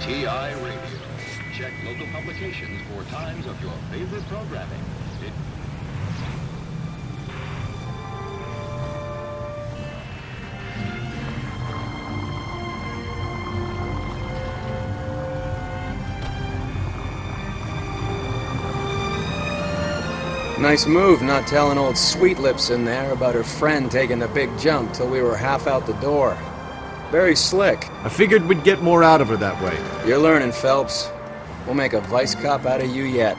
TI Radio. Check local publications for times of your favorite programming. Nice move not telling old Sweet Lips in there about her friend taking the big jump till we were half out the door. Very slick. I figured we'd get more out of her that way. You're learning, Phelps. We'll make a vice cop out of you yet.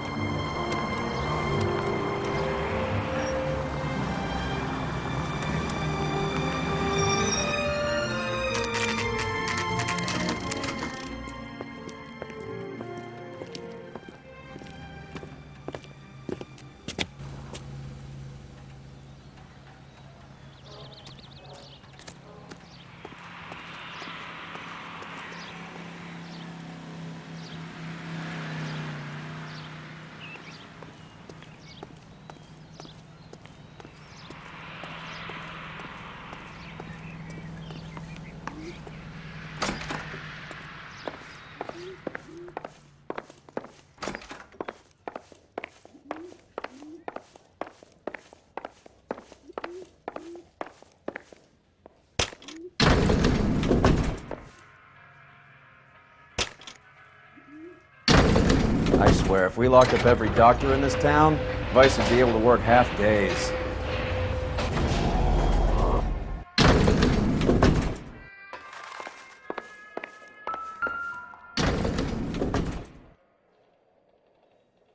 I swear, if we locked up every doctor in this town, Vice would be able to work half days.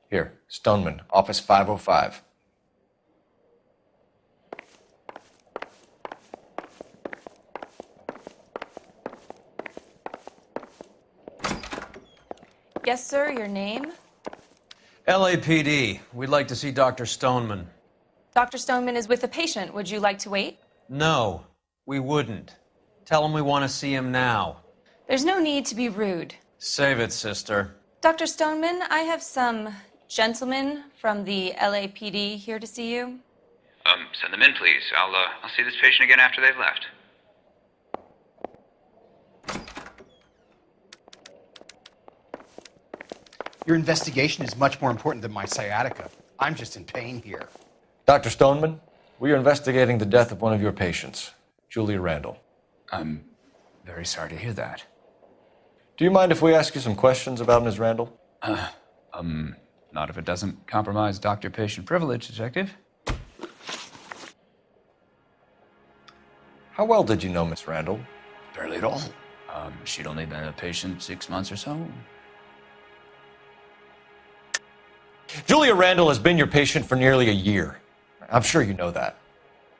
Here, Stoneman, office 505. Yes, sir, your name? LAPD. We'd like to see Dr. Stoneman. Dr. Stoneman is with a patient. Would you like to wait? No, we wouldn't. Tell him we want to see him now. There's no need to be rude. Save it, sister. Dr. Stoneman, I have some gentlemen from the LAPD here to see you. Send them in, please. I'll see this patient again after they've left. Your investigation is much more important than my sciatica. I'm just in pain here. Dr. Stoneman, we are investigating the death of one of your patients, Julia Randall. I'm very sorry to hear that. Do you mind if we ask you some questions about Ms. Randall? Not if it doesn't compromise doctor-patient privilege, Detective. How well did you know Ms. Randall? Barely at all. She'd only been a patient 6 months or so. Julia Randall has been your patient for nearly a year. I'm sure you know that.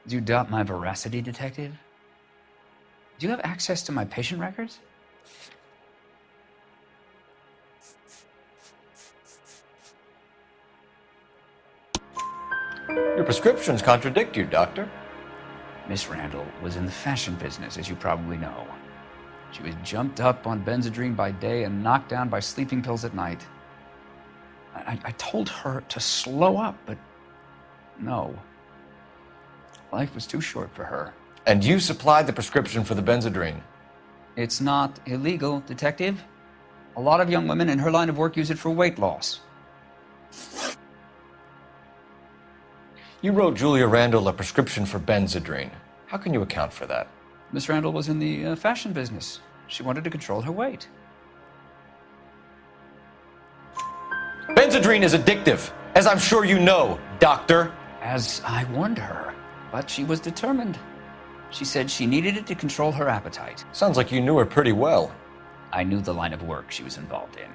Do you doubt my veracity, Detective? Do you have access to my patient records? Your prescriptions contradict you, Doctor. Miss Randall was in the fashion business, as you probably know. She was jumped up on Benzedrine by day and knocked down by sleeping pills at night. I told her to slow up, but no. Life was too short for her. And you supplied the prescription for the Benzedrine. It's not illegal, Detective. A lot of young women in her line of work use it for weight loss. You wrote Julia Randall a prescription for Benzedrine. How can you account for that? Miss Randall was in the fashion business. She wanted to control her weight. Benzedrine is addictive, as I'm sure you know, Doctor. As I warned her, but she was determined. She said she needed it to control her appetite. Sounds like you knew her pretty well. I knew the line of work she was involved in.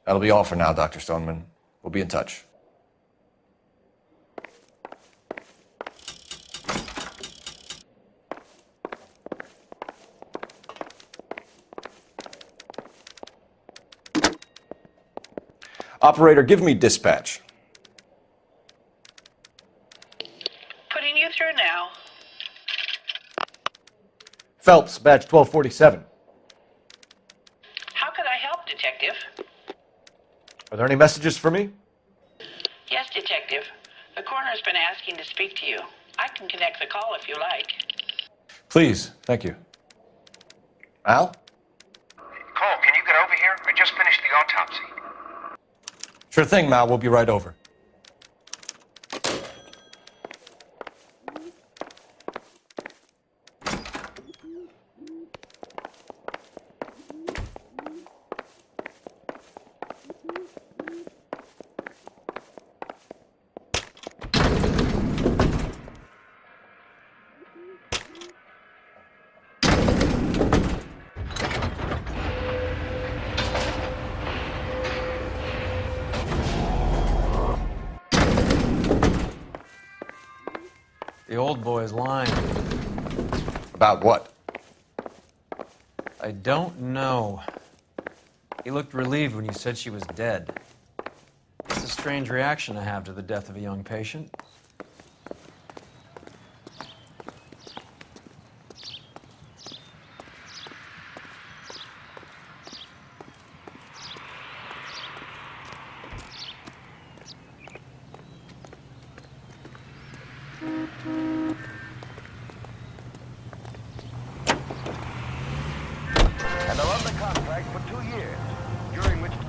That'll be all for now, Dr. Stoneman. We'll be in touch. Operator, give me dispatch. Putting you through now. Phelps, badge 1247. How could I help, Detective? Are there any messages for me? Yes, Detective. The coroner's been asking to speak to you. I can connect the call if you like. Please, thank you. Al? Call the autopsy. Sure thing, Mal. We'll be right over. The old boy's lying. About what? I don't know. He looked relieved when you said she was dead. It's a strange reaction to have to the death of a young patient. And they're under contract for 2 years, during which time...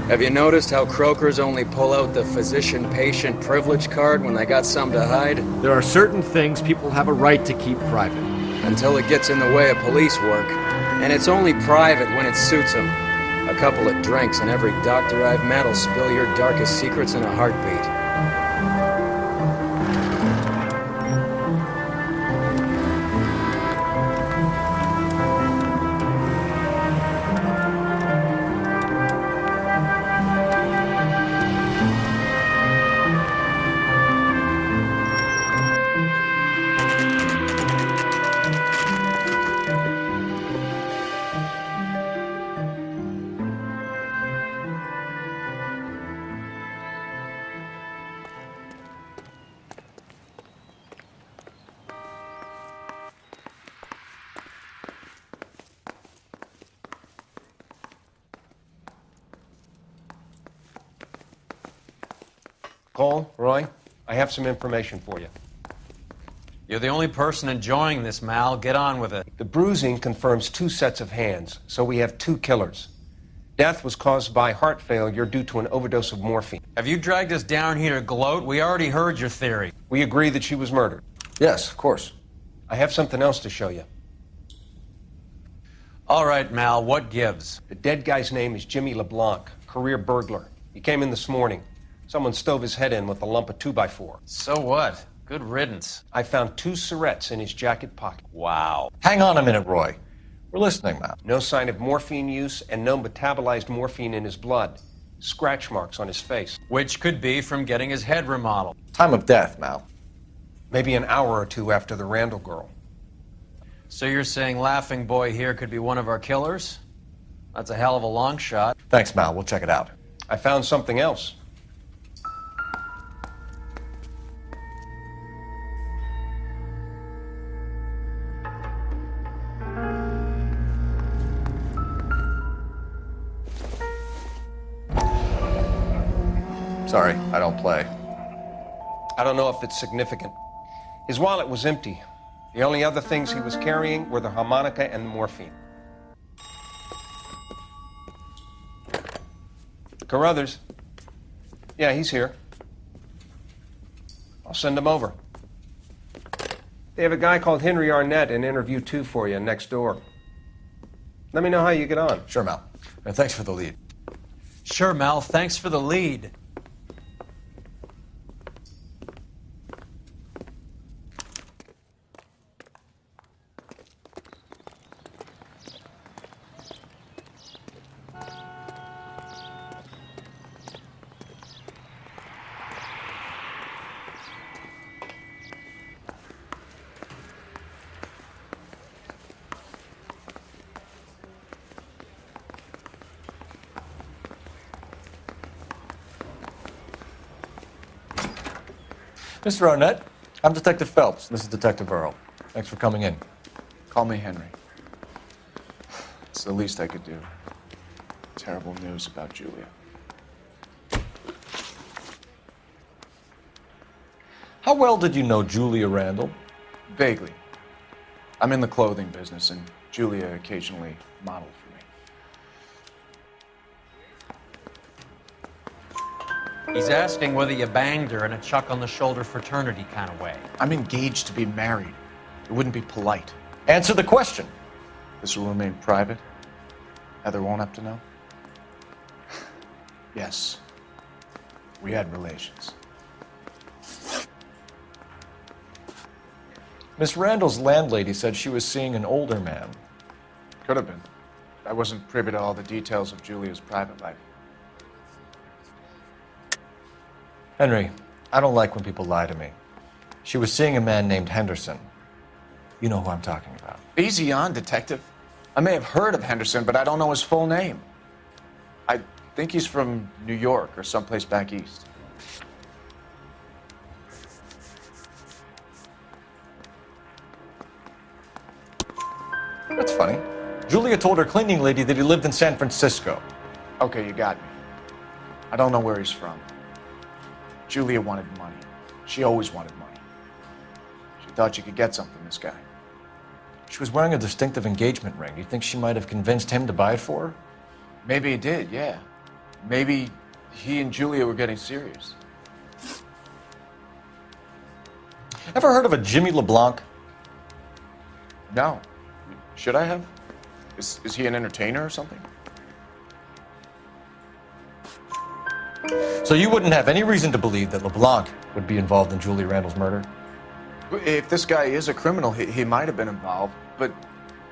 Have you noticed how croakers only pull out the physician-patient privilege card when they got something to hide? There are certain things people have a right to keep private. Until it gets in the way of police work. And it's only private when it suits them. A couple of drinks and every doctor I've met will spill your darkest secrets in a heartbeat. Cole, Roy, I have some information for you. You're the only person enjoying this, Mal. Get on with it. The bruising confirms 2 sets of hands, so we have 2 killers. Death was caused by heart failure due to an overdose of morphine. Have you dragged us down here to gloat? We already heard your theory. We agree that she was murdered. Yes, of course. I have something else to show you. All right, Mal, what gives? The dead guy's name is Jimmy LeBlanc, career burglar. He came in this morning. Someone stove his head in with a lump of 2x4. So what? Good riddance. I found 2 syrettes in his jacket pocket. Wow. Hang on a minute, Roy. We're listening, Mal. No sign of morphine use and no metabolized morphine in his blood. Scratch marks on his face. Which could be from getting his head remodeled. Time of death, Mal. Maybe an hour or 2 after the Randall girl. So you're saying Laughing Boy here could be one of our killers? That's a hell of a long shot. Thanks, Mal. We'll check it out. I found something else. Sorry, I don't play. I don't know if it's significant. His wallet was empty. The only other things he was carrying were the harmonica and the morphine. Carruthers. Yeah, he's here. I'll send him over. They have a guy called Henry Arnett in interview 2 for you next door. Let me know how you get on. Sure, Mal. And thanks for the lead. Sure, Mal. Thanks for the lead. Mr. Arnett, I'm Detective Phelps. This is Detective Earl. Thanks for coming in. Call me Henry. It's the least I could do. Terrible news about Julia. How well did you know Julia Randall? Vaguely. I'm in the clothing business, and Julia occasionally modeled for me. He's asking whether you banged her in a chuck-on-the-shoulder fraternity kind of way. I'm engaged to be married. It wouldn't be polite. Answer the question. This will remain private. Heather won't have to know. Yes. We had relations. Miss Randall's landlady said she was seeing an older man. Could have been. I wasn't privy to all the details of Julia's private life. Henry, I don't like when people lie to me. She was seeing a man named Henderson. You know who I'm talking about. Easy on, detective. I may have heard of Henderson, but I don't know his full name. I think he's from New York or someplace back east. That's funny. Julia told her cleaning lady that he lived in San Francisco. Okay, you got me. I don't know where he's from. Julia wanted money. She always wanted money. She thought she could get something from this guy. She was wearing a distinctive engagement ring. Do you think she might have convinced him to buy it for her? Maybe he did, yeah. Maybe he and Julia were getting serious. Ever heard of a Jimmy LeBlanc? No. Should I have? Is he an entertainer or something? So you wouldn't have any reason to believe that LeBlanc would be involved in Julie Randall's murder? If this guy is a criminal, he might have been involved. But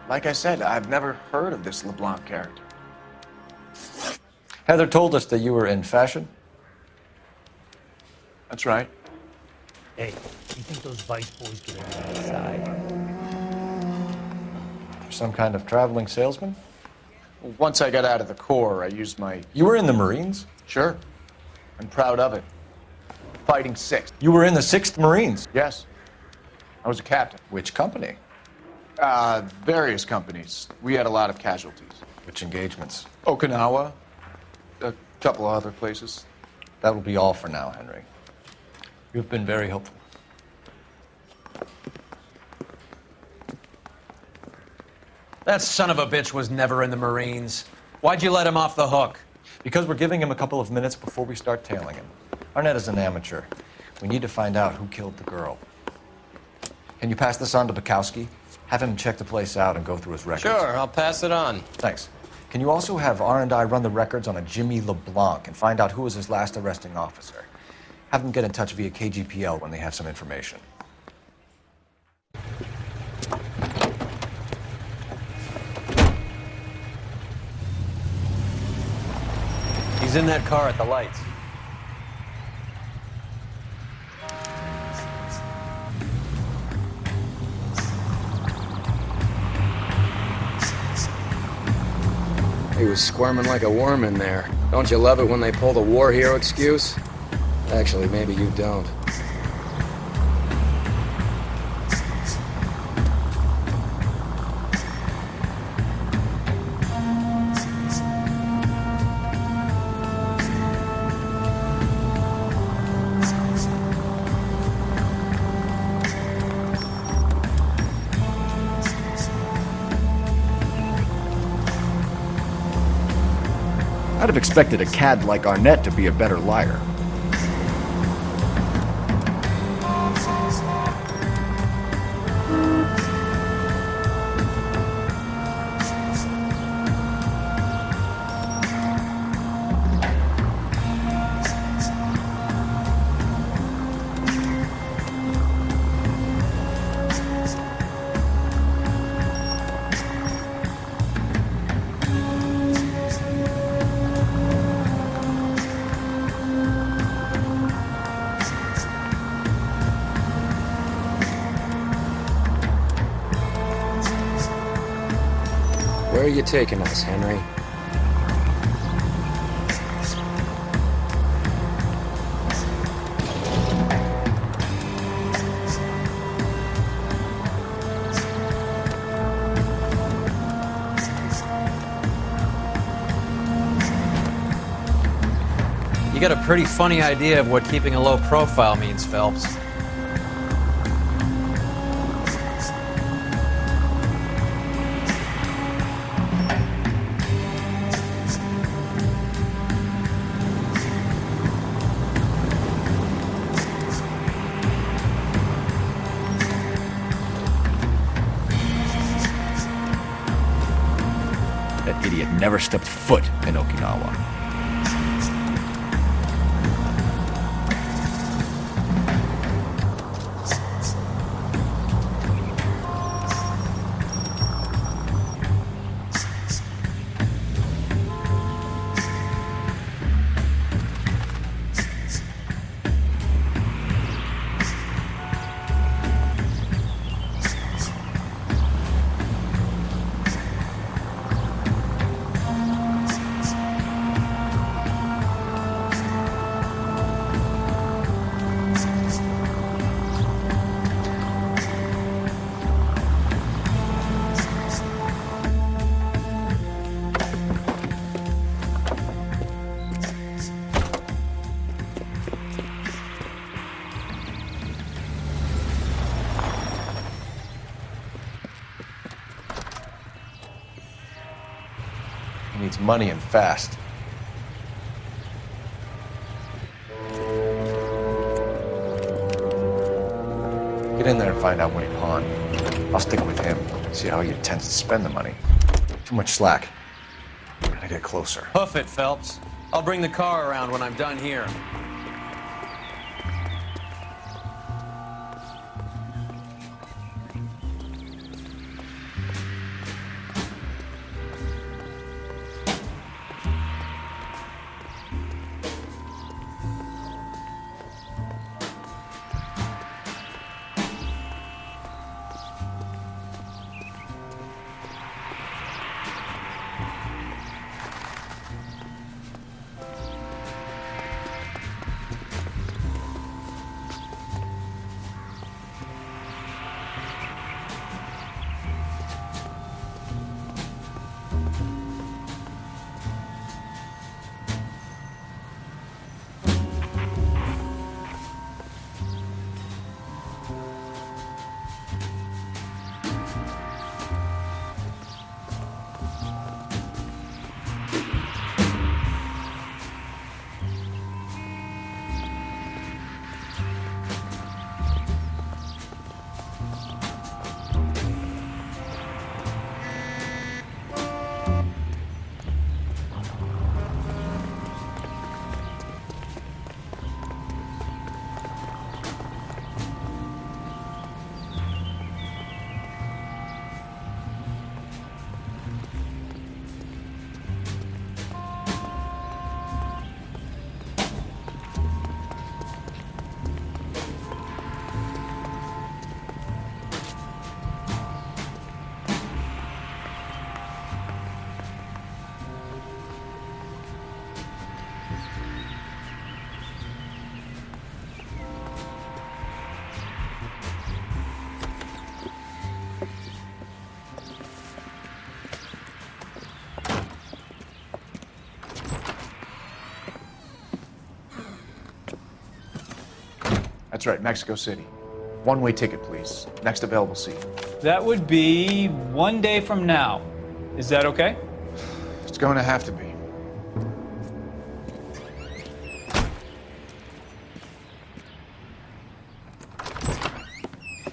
like I said, I've never heard of this LeBlanc character. Heather told us that you were in fashion. That's right. Hey, you think those Vice boys get on the side? Some kind of traveling salesman? Once I got out of the Corps, I used my... You were in the Marines? Sure. I'm proud of it. Fighting 6th. You were in the 6th Marines? Yes. I was a captain. Which company? Various companies. We had a lot of casualties. Which engagements? Okinawa. A couple of other places. That will be all for now, Henry. You've been very helpful. That son of a bitch was never in the Marines. Why'd you let him off the hook? Because we're giving him a couple of minutes before we start tailing him. Arnett is an amateur. We need to find out who killed the girl. Can you pass this on to Bukowski? Have him check the place out and go through his records. Sure, I'll pass it on. Thanks. Can you also have R&I run the records on a Jimmy LeBlanc and find out who was his last arresting officer? Have them get in touch via KGPL when they have some information. He's in that car at the lights. He was squirming like a worm in there. Don't you love it when they pull the war hero excuse? Actually, maybe you don't. I'd have expected a cad like Arnett to be a better liar. Where are you taking us, Henry? You got a pretty funny idea of what keeping a low profile means, Phelps. never stepped foot in Okinawa. He needs money and fast. Get in there and find out what he pawned. I'll stick with him, see how he intends to spend the money. Too much slack. Gotta get closer. Hoof it, Phelps. I'll bring the car around when I'm done here. That's right, Mexico City. One-way ticket, please. Next available seat. That would be 1 day from now. Is that okay? It's going to have to be.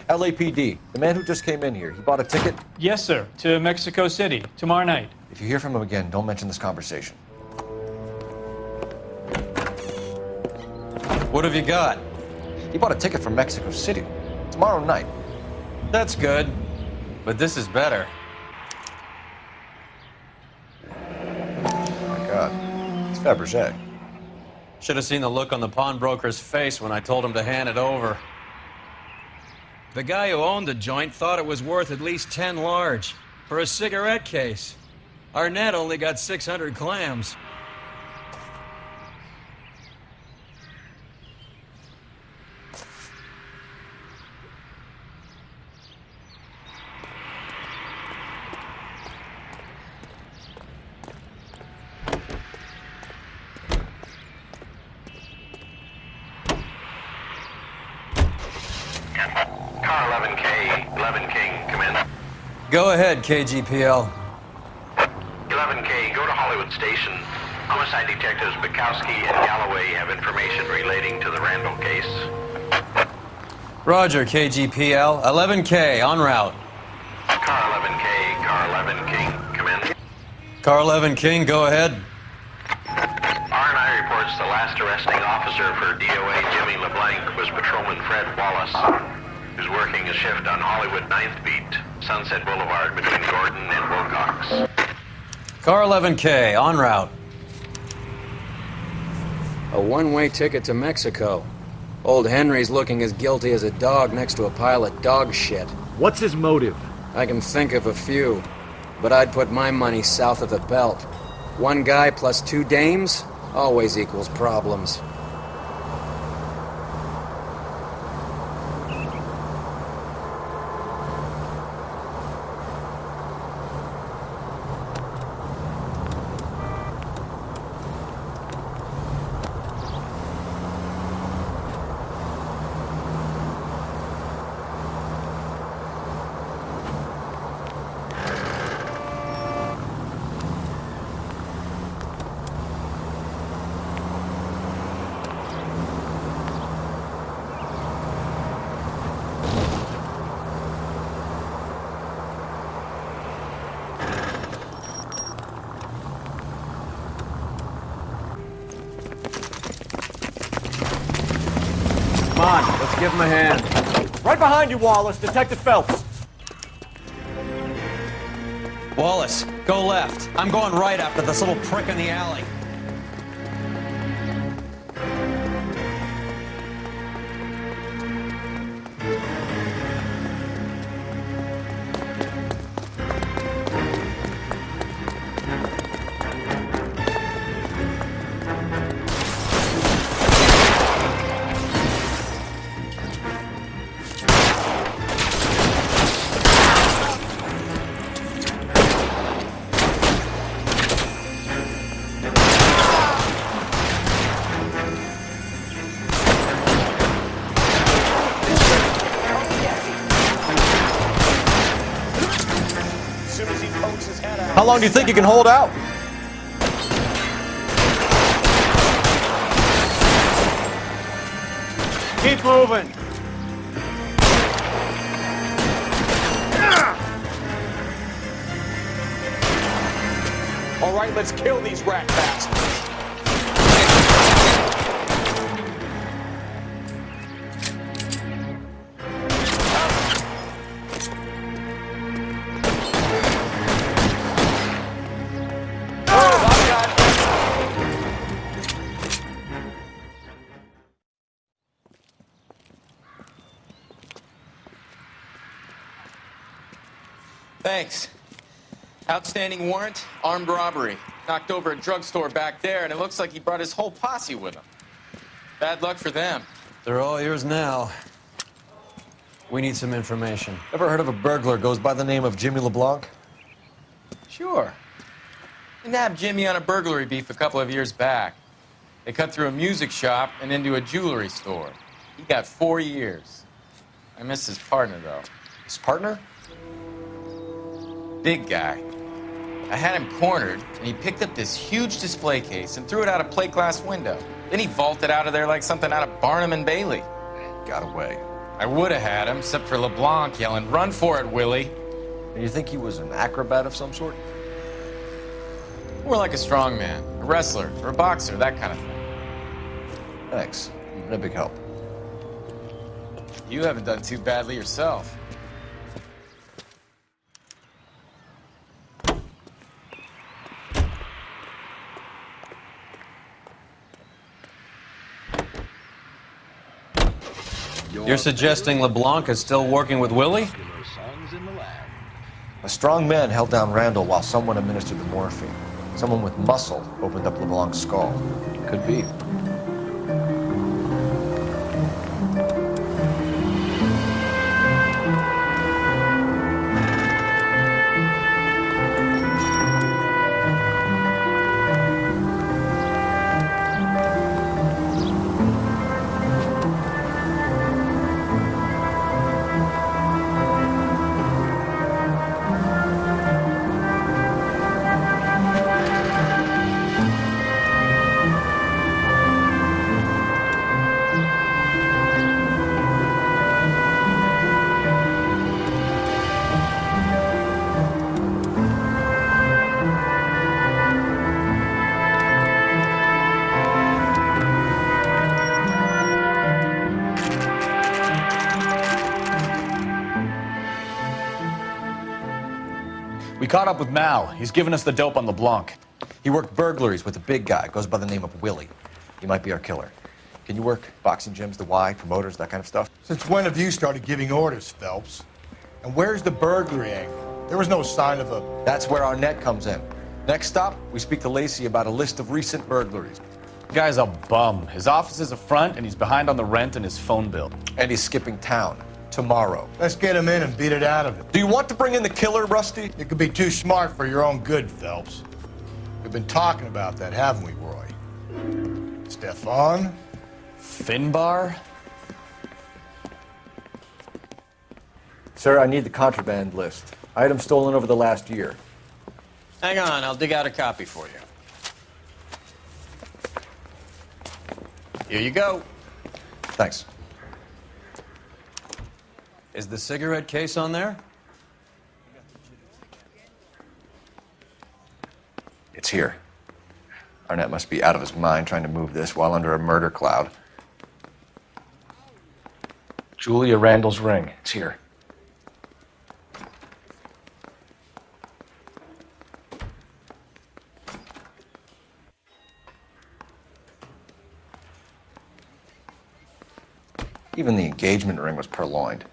LAPD, the man who just came in here, he bought a ticket? Yes, sir. To Mexico City, tomorrow night. If you hear from him again, don't mention this conversation. What have you got? He bought a ticket from Mexico City. Tomorrow night. That's good. But this is better. My God. It's Fabergé. Should have seen the look on the pawnbroker's face when I told him to hand it over. The guy who owned the joint thought it was worth at least 10 large for a cigarette case. Arnett only got 600 clams. Car 11K, 11 King, come in. Go ahead, KGPL. 11K, go to Hollywood Station. Homicide detectives Bukowski and Galloway have information relating to the Randall case. Roger, KGPL. 11K, en route. Car 11K, car 11 King, come in. Carl Evan King, go ahead. R&I reports the last arresting officer for DOA Jimmy LeBlanc was Patrolman Fred Wallace, who's working a shift on Hollywood 9th Beat, Sunset Boulevard between Gordon and Wilcox. Carl Evan K, en route. A one-way ticket to Mexico. Old Henry's looking as guilty as a dog next to a pile of dog shit. What's his motive? I can think of a few, but I'd put my money south of the belt. One guy plus two dames always equals problems. Come on, let's give him a hand. Right behind you, Wallace. Detective Phelps. Wallace, go left. I'm going right after this little prick in the alley. How long do you think you can hold out? Keep moving. All right, let's kill these rat bastards. Thanks. Outstanding warrant, armed robbery. Knocked over a drugstore back there, and it looks like he brought his whole posse with him. Bad luck for them. They're all yours now. We need some information. Ever heard of a burglar goes by the name of Jimmy LeBlanc? Sure. We nabbed Jimmy on a burglary beef a couple of years back. They cut through a music shop and into a jewelry store. He got 4 years. I miss his partner, though. His partner? Big guy. I had him cornered, and he picked up this huge display case and threw it out a plate glass window. Then he vaulted out of there like something out of Barnum and Bailey. Got away. I would have had him, except for LeBlanc yelling, "Run for it, Willie!" And you think he was an acrobat of some sort? More like a strongman, a wrestler, or a boxer, that kind of thing. Thanks. You've been a big help. You haven't done too badly yourself. You're suggesting LeBlanc is still working with Willie? A strong man held down Randall while someone administered the morphine. Someone with muscle opened up LeBlanc's skull. Could be. caught up with Mal. He's given us the dope on LeBlanc. He worked burglaries with a big guy, goes by the name of Willie. He might be our killer. Can you work boxing gyms, the Y, promoters, that kind of stuff? Since when have you started giving orders, Phelps? And where's the burglary angle? There was no sign of a... That's where Arnett comes in. Next stop, we speak to Lacey about a list of recent burglaries. The guy's a bum. His office is a front, and he's behind on the rent and his phone bill. And he's skipping town tomorrow. Let's get him in and beat it out of him. Do you want to bring in the killer, Rusty? You could be too smart for your own good, Phelps. We've been talking about that, haven't we, Roy? Stefan? Finbar? Sir, I need the contraband list. Items stolen over the last year. Hang on, I'll dig out a copy for you. Here you go. Thanks. Is the cigarette case on there? It's here. Arnett must be out of his mind trying to move this while under a murder cloud. Julia Randall's ring. It's here. Even the engagement ring was purloined.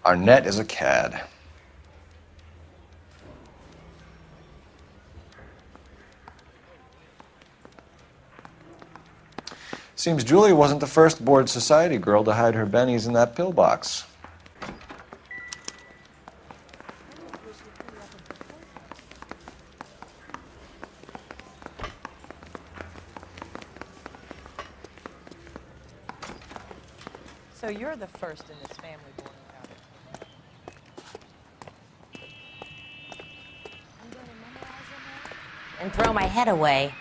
Arnett is a cad. Seems Julia wasn't the first bored society girl to hide her bennies in that pillbox. So you're the first in this family born without it. And throw my head away.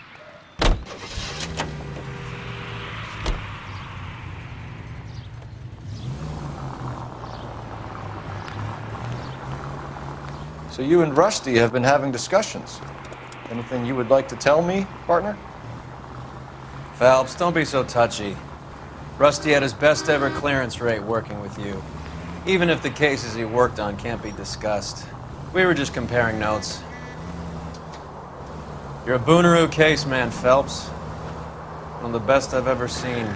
So you and Rusty have been having discussions. Anything you would like to tell me, partner? Phelps, don't be so touchy. Rusty had his best ever clearance rate working with you. Even if the cases he worked on can't be discussed. We were just comparing notes. You're a Booneroo case man, Phelps. One of the best I've ever seen.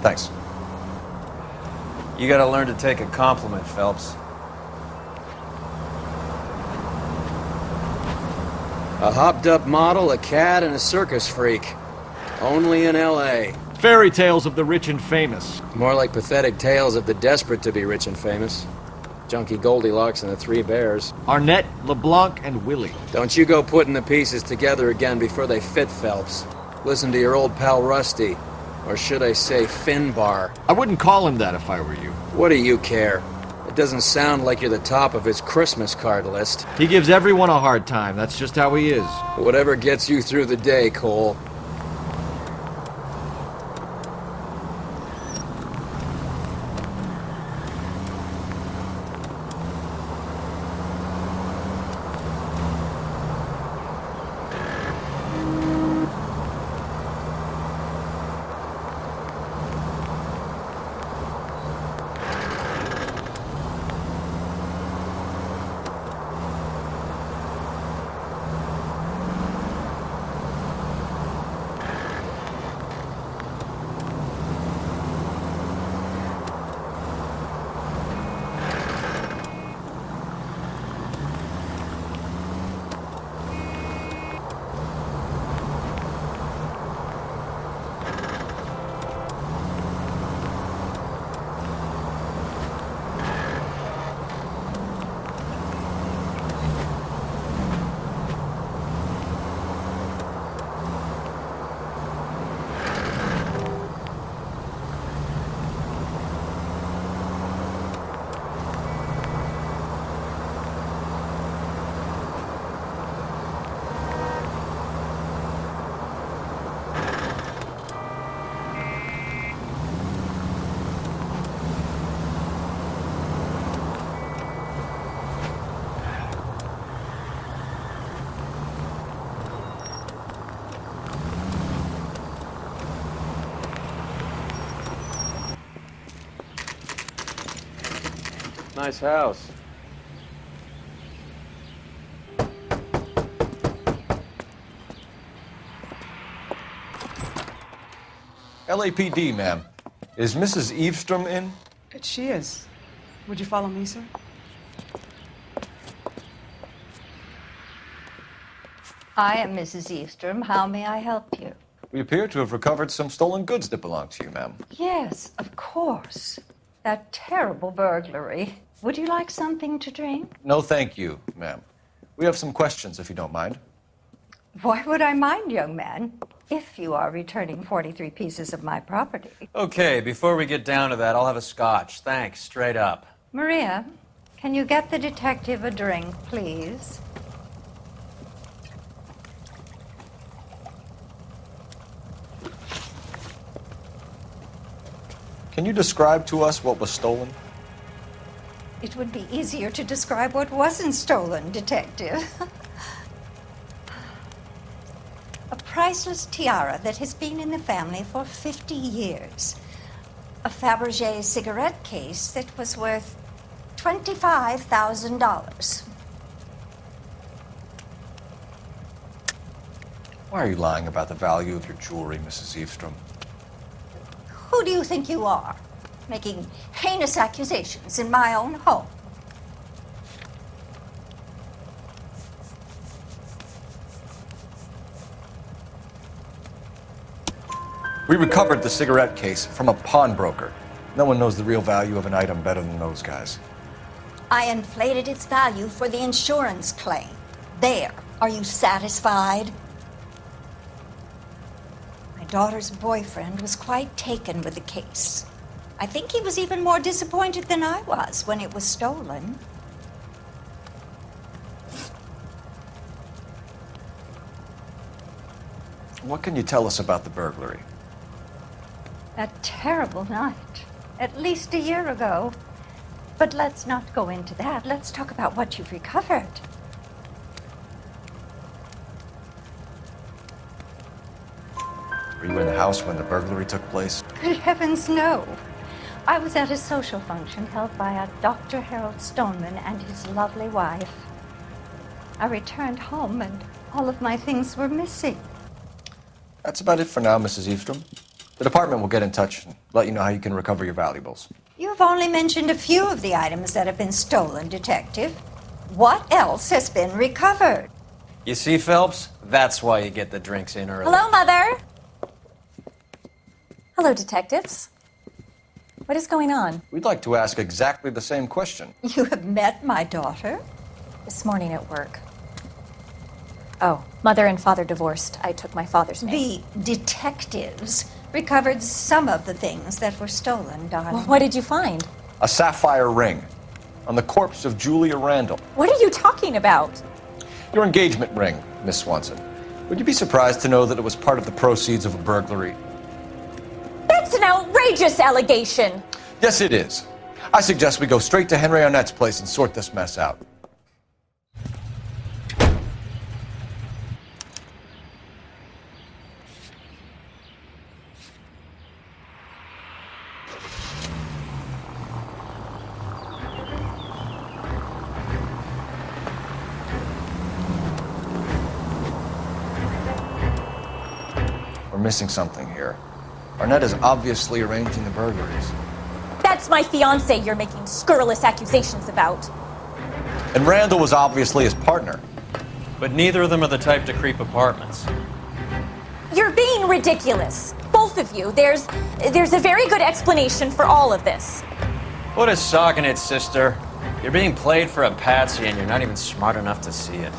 Thanks. You gotta learn to take a compliment, Phelps. A hopped-up model, a cad, and a circus freak. Only in L.A. Fairy tales of the rich and famous. More like pathetic tales of the desperate to be rich and famous. Junkie Goldilocks and the Three Bears. Arnett, LeBlanc, and Willie. Don't you go putting the pieces together again before they fit, Phelps. Listen to your old pal Rusty. Or should I say Finbar. I wouldn't call him that if I were you. What do you care? It doesn't sound like you're the top of his Christmas card list. He gives everyone a hard time. That's just how he is. Whatever gets you through the day, Cole. Nice house. LAPD, ma'am. Is Mrs. Eavestrom in? She is. Would you follow me, sir? I am Mrs. Eavestrom. How may I help you? We appear to have recovered some stolen goods that belong to you, ma'am. Yes, of course. That terrible burglary. Would you like something to drink? No, thank you, ma'am. We have some questions, if you don't mind. Why would I mind, young man, if you are returning 43 pieces of my property? Okay, before we get down to that, I'll have a scotch. Thanks, straight up. Maria, can you get the detective a drink, please? Can you describe to us what was stolen? It would be easier to describe what wasn't stolen, detective. A priceless tiara that has been in the family for 50 years. A Fabergé cigarette case that was worth $25,000. Why are you lying about the value of your jewelry, Mrs. Eavestrom? Who do you think you are, making heinous accusations in my own home? We recovered the cigarette case from a pawnbroker. No one knows the real value of an item better than those guys. I inflated its value for the insurance claim. There. Are you satisfied? My daughter's boyfriend was quite taken with the case. I think he was even more disappointed than I was when it was stolen. What can you tell us about the burglary? A terrible night. At least a year ago. But let's not go into that. Let's talk about what you've recovered. Were you in the house when the burglary took place? Good heavens, no. I was at a social function held by a Dr. Harold Stoneman and his lovely wife. I returned home and all of my things were missing. That's about it for now, Mrs. Eavestrom. The department will get in touch and let you know how you can recover your valuables. You've only mentioned a few of the items that have been stolen, Detective. What else has been recovered? You see, Phelps? That's why you get the drinks in early. Hello, Mother. Hello, detectives. What is going on? We'd like to ask exactly the same question. You have met my daughter? This morning at work. Oh, mother and father divorced. I took my father's name. The detectives recovered some of the things that were stolen, darling. Well, what did you find? A sapphire ring on the corpse of Julia Randall. What are you talking about? Your engagement ring, Miss Swanson. Would you be surprised to know that it was part of the proceeds of a burglary? That's an outrageous allegation. Yes, it is. I suggest we go straight to Henry Arnett's place and sort this mess out. We're missing something here. Arnett is obviously arranging the burglaries. That's my fiance you're making scurrilous accusations about. And Randall was obviously his partner. But neither of them are the type to creep apartments. You're being ridiculous. Both of you. There's a very good explanation for all of this. What is socking it, sister? You're being played for a patsy and you're not even smart enough to see it.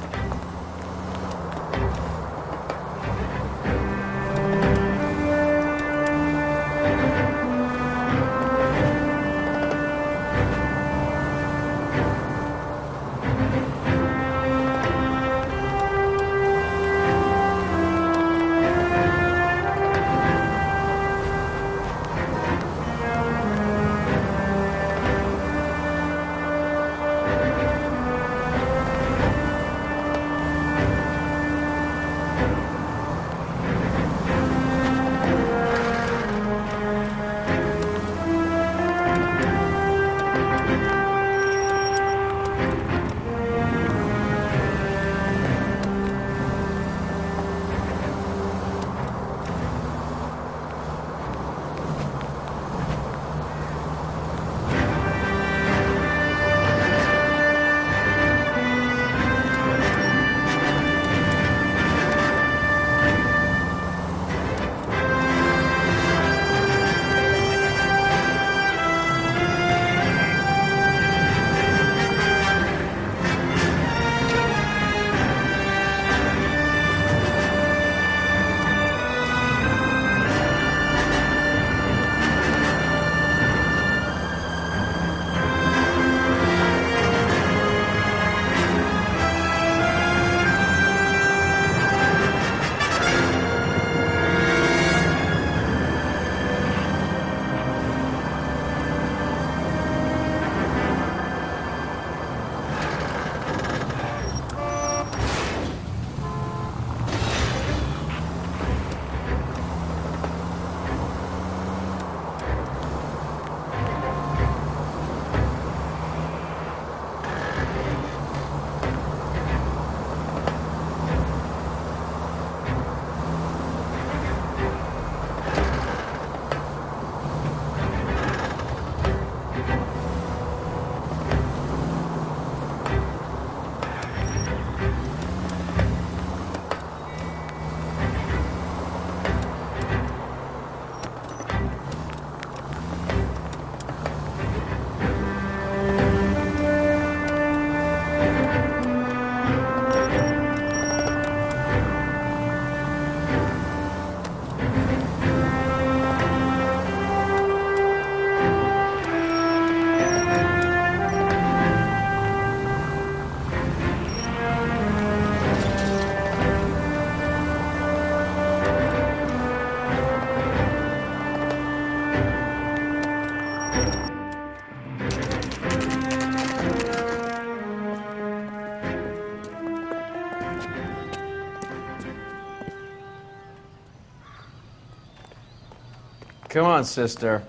Come on, sister.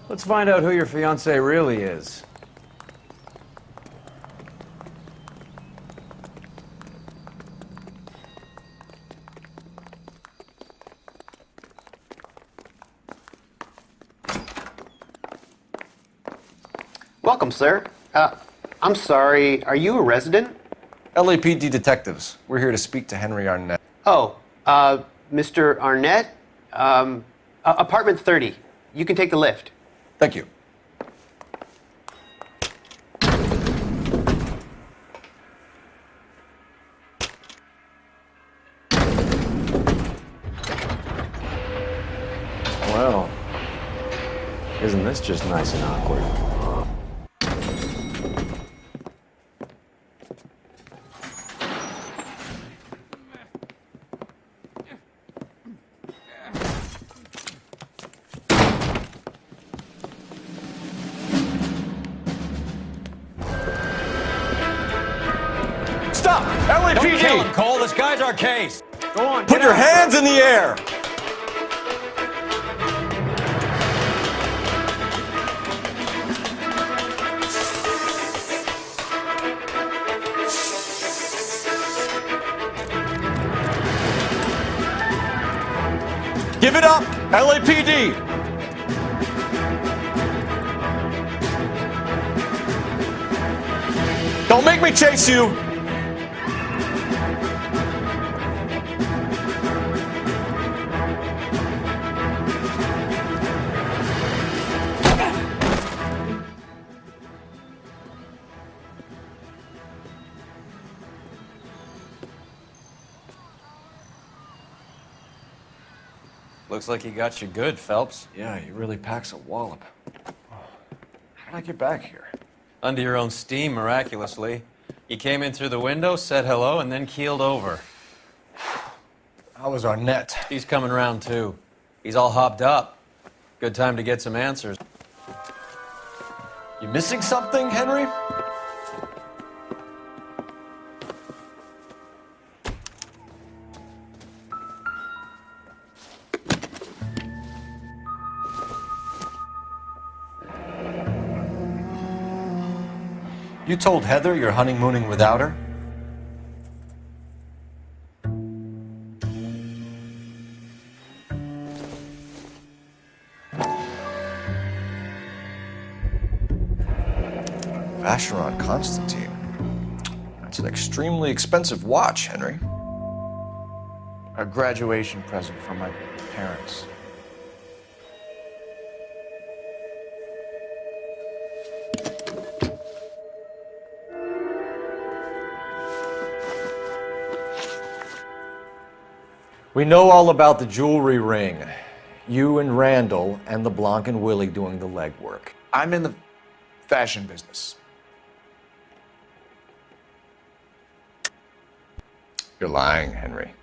Let's find out who your fiancé really is. Welcome, sir. I'm sorry, are you a resident? LAPD detectives. We're here to speak to Henry Arnett. Oh, Mr. Arnett? Apartment 30. You can take the lift. Thank you. Well, isn't this just nice and awkward? Stop! LAPD! Don't kill him, Cole. This guy's our case. Go on, Put your hands in the air! Give it up, LAPD! Don't make me chase you! Looks like he got you good, Phelps. Yeah, he really packs a wallop. How did I get back here? Under your own steam, miraculously. He came in through the window, said hello, and then keeled over. How was Arnett? He's coming round, too. He's all hopped up. Good time to get some answers. You missing something, Henry? You told Heather you're honeymooning without her? Vacheron Constantine. That's an extremely expensive watch, Henry. A graduation present from my parents. We know all about the jewelry ring. You and Randall and LeBlanc and Willie doing the legwork. I'm in the fashion business. You're lying, Henry.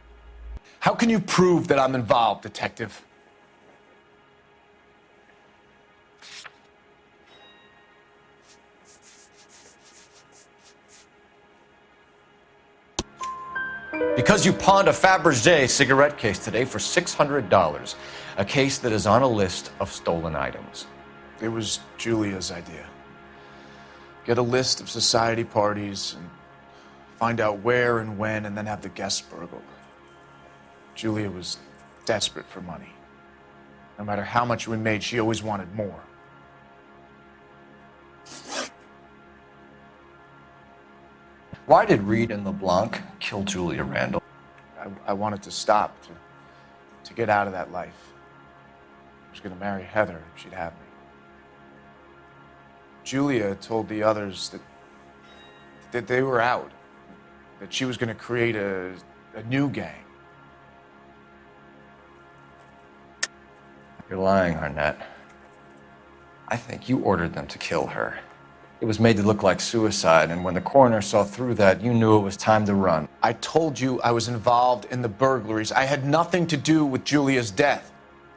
How can you prove that I'm involved, detective? Because you pawned a Fabergé cigarette case today for $600. A case that is on a list of stolen items. It was Julia's idea. Get a list of society parties and find out where and when, and then have the guests burgled. Julia was desperate for money. No matter how much we made, she always wanted more. Why did Reed and LeBlanc kill Julia Randall? I wanted to stop, to get out of that life. I was going to marry Heather if she'd have me. Julia told the others that they were out, that she was going to create a new gang. You're lying, Arnett. I think you ordered them to kill her. It was made to look like suicide, and when the coroner saw through that, you knew it was time to run. I told you I was involved in the burglaries. I had nothing to do with Julia's death.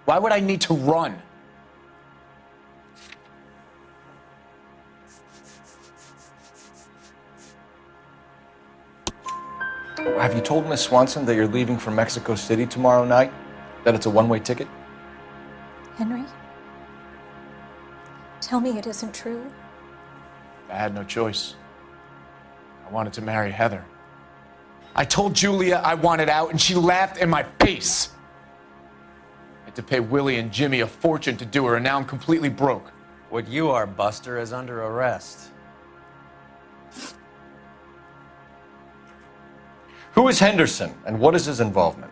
Why would I need to run? Have you told Miss Swanson that you're leaving for Mexico City tomorrow night? That it's a one-way ticket? Henry, Tell me it isn't true. I had no choice. I wanted to marry Heather. I told Julia I wanted out, and she laughed in my face. I had to pay Willie and Jimmy a fortune to do her, and now I'm completely broke. What you are, Buster, is under arrest. Who is Henderson, and what is his involvement?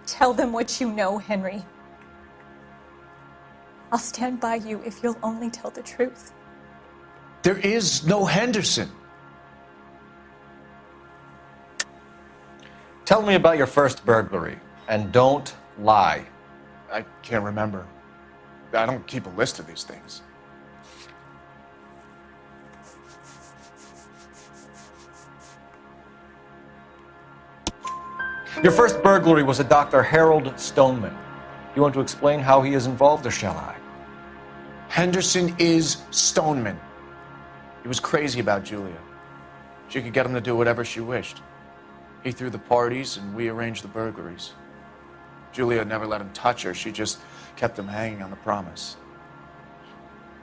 Tell them what you know, Henry. I'll stand by you if you'll only tell the truth. There is no Henderson. Tell me about your first burglary, and don't lie. I can't remember. I don't keep a list of these things. Your first burglary was a Dr. Harold Stoneman. You want to explain how he is involved, or shall I? Henderson is Stoneman. He was crazy about Julia. She could get him to do whatever she wished. He threw the parties, and we arranged the burglaries. Julia never let him touch her. She just kept him hanging on the promise.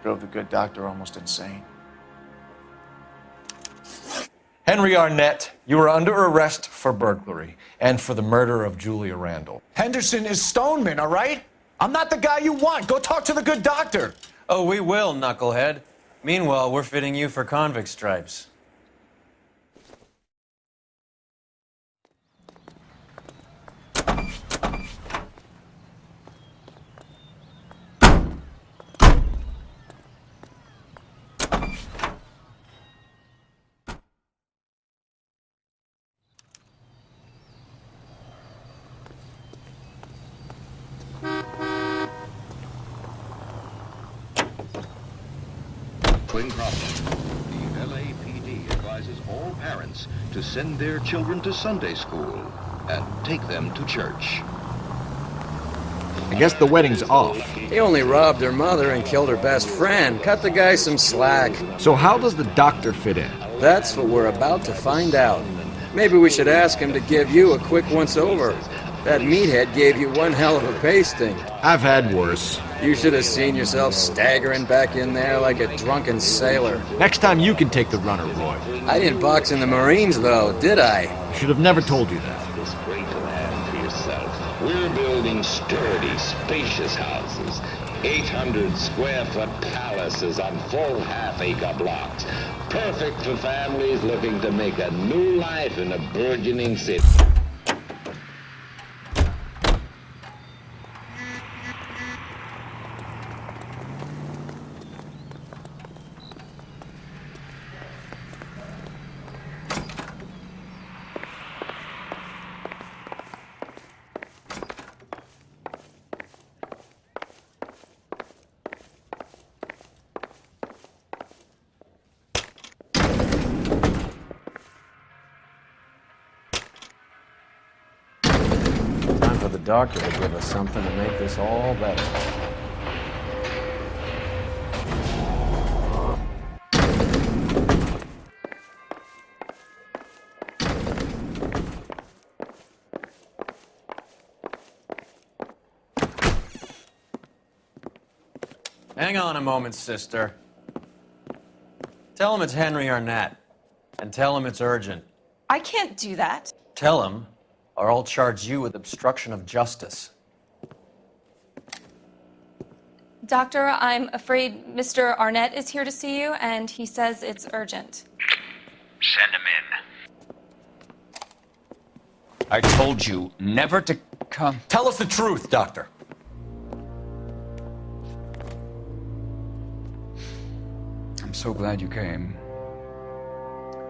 Drove the good doctor almost insane. Henry Arnett, you are under arrest for burglary and for the murder of Julia Randall. Henderson is Stoneman, all right? I'm not the guy you want. Go talk to the good doctor. Oh, we will, knucklehead. Meanwhile, we're fitting you for convict stripes. Problem. The LAPD advises all parents to send their children to Sunday school and take them to church. I guess the wedding's off. He only robbed her mother and killed her best friend. Cut the guy some slack. So how does the doctor fit in? That's what we're about to find out. Maybe we should ask him to give you a quick once-over. That meathead gave you one hell of a pasting. I've had worse. You should have seen yourself staggering back in there like a drunken sailor. Next time you can take the runner, Roy. I didn't box in the Marines, though, did I? Should have never told you that. It's great to have for yourself. We're building sturdy, spacious houses. 800 square foot palaces on full half-acre blocks. Perfect for families looking to make a new life in a burgeoning city. Time for the doctor to give us something to make this all better. Hang on a moment, sister. Tell him it's Henry Arnett, and tell him it's urgent. I can't do that. Tell him, or I'll charge you with obstruction of justice. Doctor, I'm afraid Mr. Arnett is here to see you, and he says it's urgent. Send him in. I told you never to come. Tell us the truth, Doctor. I'm so glad you came.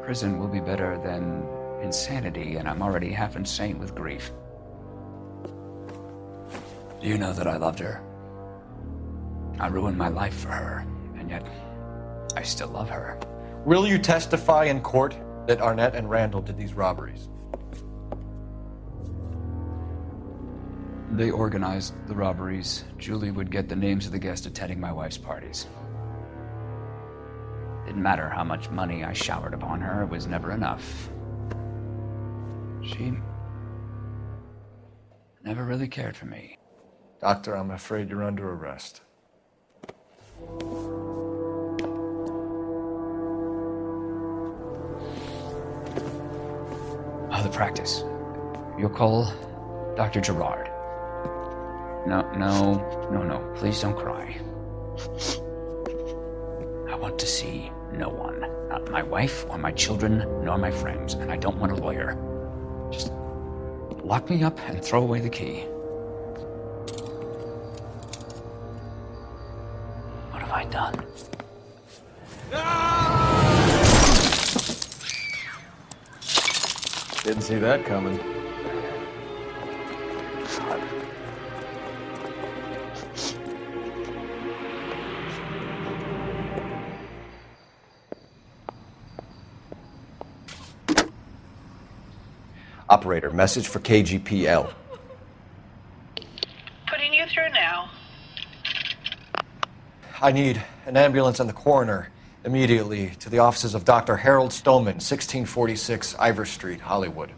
Prison will be better than insanity, and I'm already half insane with grief. Do you know that I loved her? I ruined my life for her, and yet I still love her. Will you testify in court that Arnett and Randall did these robberies? They organized the robberies. Julie would get the names of the guests attending my wife's parties. Didn't matter how much money I showered upon her, it was never enough. She never really cared for me. Doctor, I'm afraid you're under arrest. Oh, the practice. You'll call Dr. Gerard. No. Please don't cry. I want to see no one. Not my wife or my children, nor my friends. And I don't want a lawyer. Just lock me up and throw away the key. What have I done? Didn't see that coming. Operator, message for KGPL. Putting you through now. I need an ambulance and the coroner immediately to the offices of Dr. Harold Stoneman, 1646 Ivor Street, Hollywood.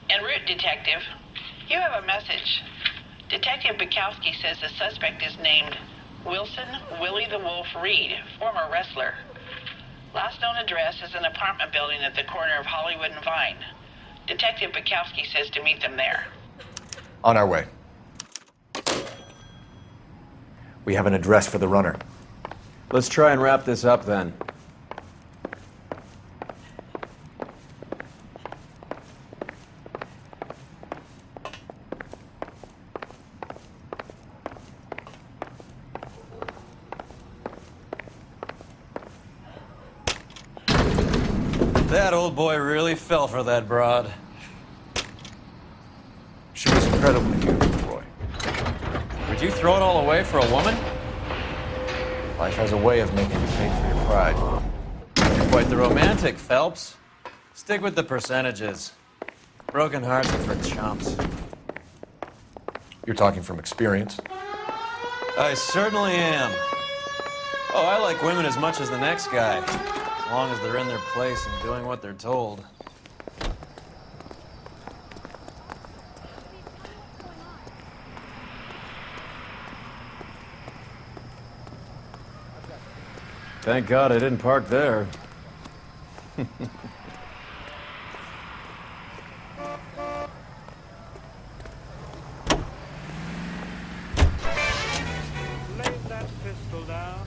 En route, Detective. You have a message. Detective Bukowski says the suspect is named Wilson Willie the Wolf Reed, former wrestler. Last known address is an apartment building at the corner of Hollywood and Vine. Detective Bukowski says to meet them there. On our way. We have an address for the runner. Let's try and wrap this up then. That old boy really fell for that broad. She was incredibly beautiful, Roy. Would you throw it all away for a woman? Life has a way of making you pay for your pride. You're quite the romantic, Phelps. Stick with the percentages. Broken hearts are for chumps. You're talking from experience. I certainly am. Oh, I like women as much as the next guy. As long as they're in their place and doing what they're told. Thank God I didn't park there. Lay that pistol down.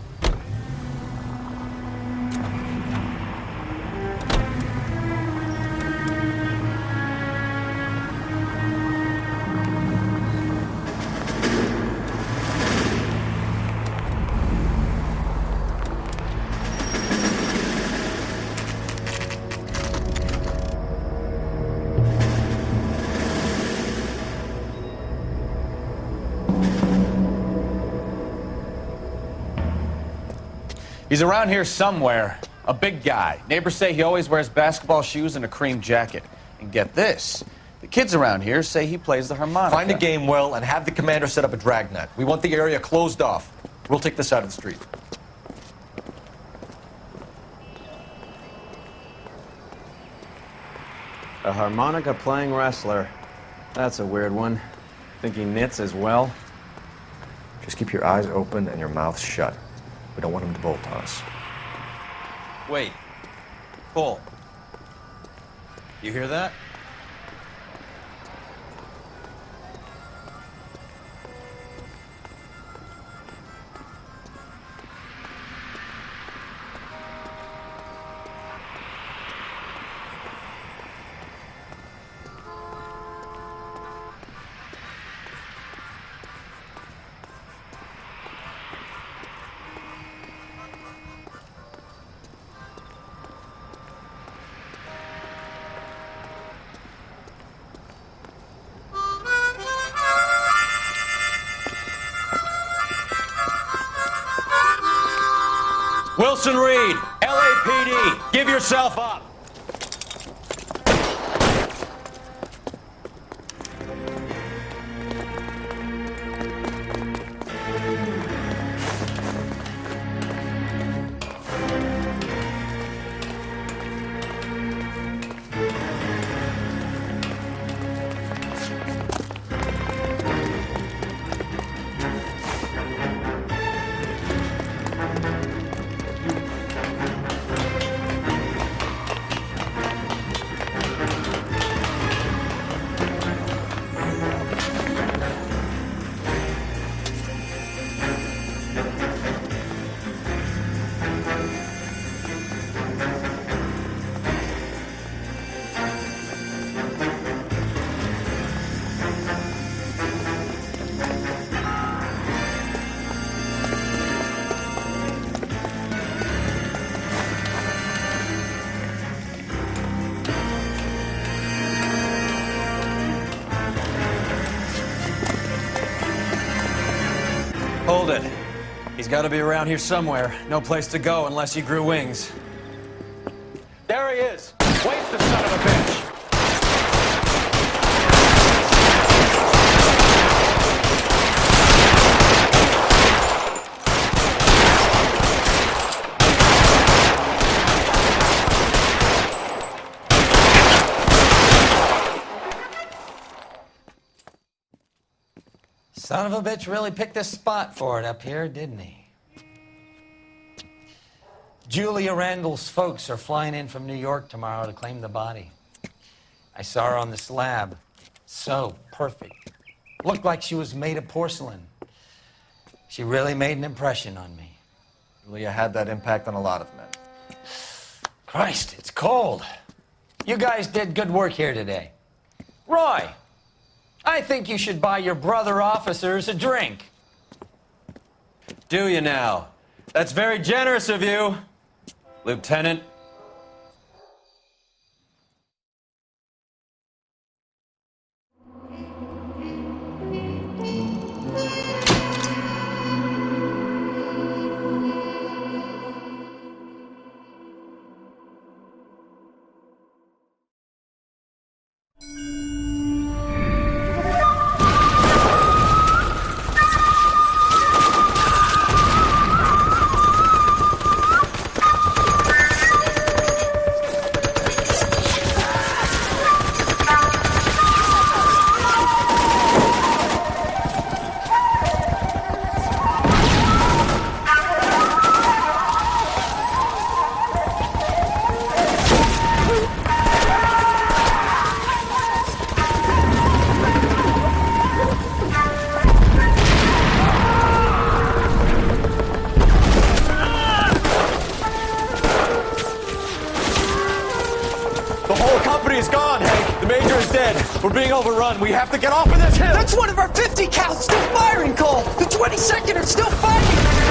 He's around here somewhere. A big guy. Neighbors say he always wears basketball shoes and a cream jacket. And get this, the kids around here say he plays the harmonica. Find a game well and have the commander set up a dragnet. We want the area closed off. We'll take this out of the street. A harmonica playing wrestler. That's a weird one. Think he knits as well? Just keep your eyes open and your mouth shut. We don't want him to bolt on us. Wait. Cole. You hear that? Wilson Reed, LAPD, give yourself up. He's got to be around here somewhere. No place to go unless he grew wings. There he is. Wait, the son of a bitch. Son of a bitch really picked a spot for it up here, didn't he? Julia Randall's folks are flying in from New York tomorrow to claim the body. I saw her on the slab. So perfect. Looked like she was made of porcelain. She really made an impression on me. Julia had that impact on a lot of men. Christ, it's cold. You guys did good work here today. Roy, I think you should buy your brother officers a drink. Do you now? That's very generous of you, Lieutenant. We're being overrun. We have to get off of this hill. That's one of our 50 cows still firing, Cole. The 22nd are still fighting.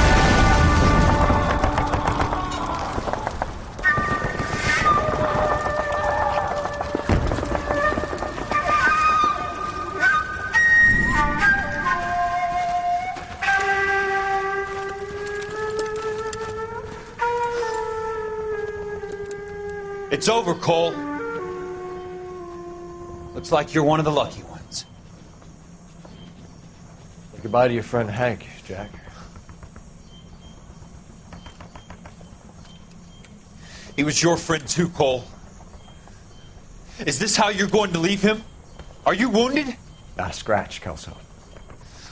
It's over, Cole. Looks like you're one of the lucky ones. Say goodbye to your friend Hank, Jack. He was your friend too, Cole. Is this how you're going to leave him? Are you wounded? Not a scratch, Kelso.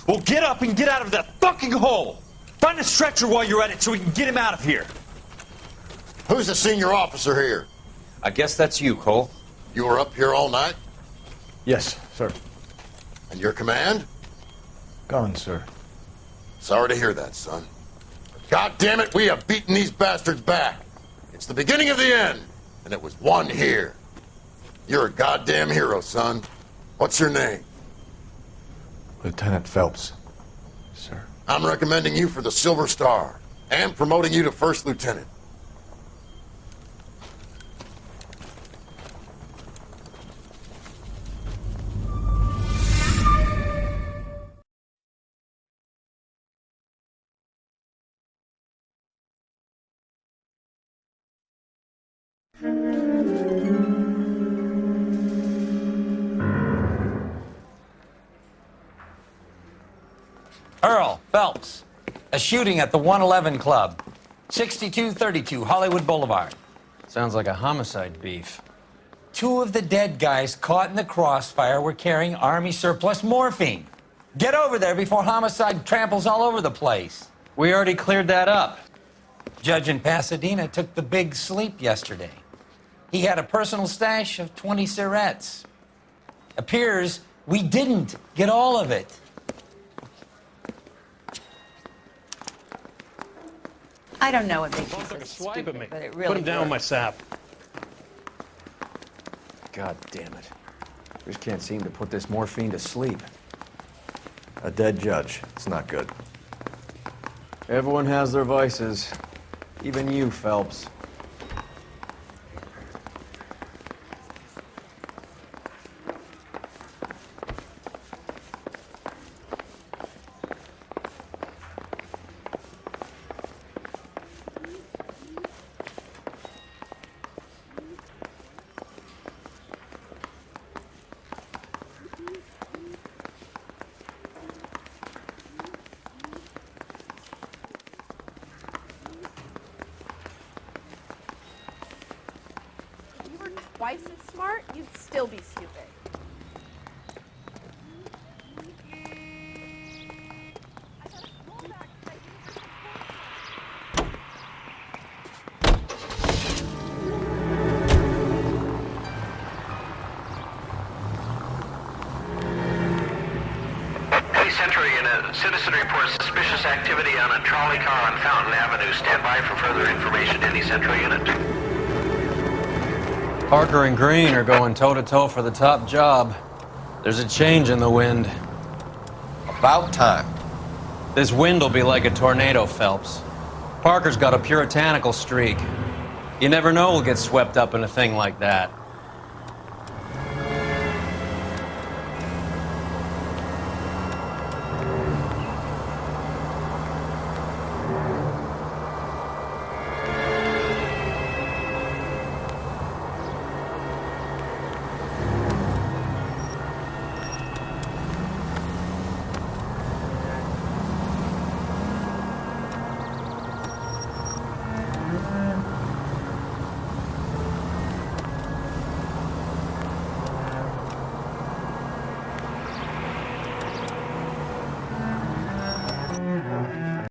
Well, get up and get out of that fucking hole! Find a stretcher while you're at it so we can get him out of here. Who's the senior officer here? I guess that's you, Cole. You were up here all night? Yes, sir. And your command? Gone, sir. Sorry to hear that, son. God damn it, we have beaten these bastards back. It's the beginning of the end, and it was one here. You're a goddamn hero, son. What's your name? Lieutenant Phelps, sir. I'm recommending you for the Silver Star, and promoting you to First Lieutenant. Earl Phelps, a shooting at the 111 Club, 6232 Hollywood Boulevard. Sounds like a homicide beef. 2 of the dead guys caught in the crossfire were carrying Army surplus morphine. Get over there before homicide tramples all over the place. We already cleared that up. Judge in Pasadena took the big sleep yesterday. He had a personal stash of 20 cigarettes. Appears we didn't get all of it. I don't know what makes you Took a so swipe at stupid, me. but it Put really him down with my works. sap. God damn it. Just can't seem to put this morphine to sleep. A dead judge. It's not good. Everyone has their vices. Even you, Phelps. twice as smart, you'd still be stupid. Central Unit, citizen reports suspicious activity on a trolley car on Fountain Avenue. Stand by for further information. Any Central Unit? Parker and Green are going toe-to-toe for the top job. There's a change in the wind. About time. This wind will be like a tornado, Phelps. Parker's got a puritanical streak. You never know we'll get swept up in a thing like that.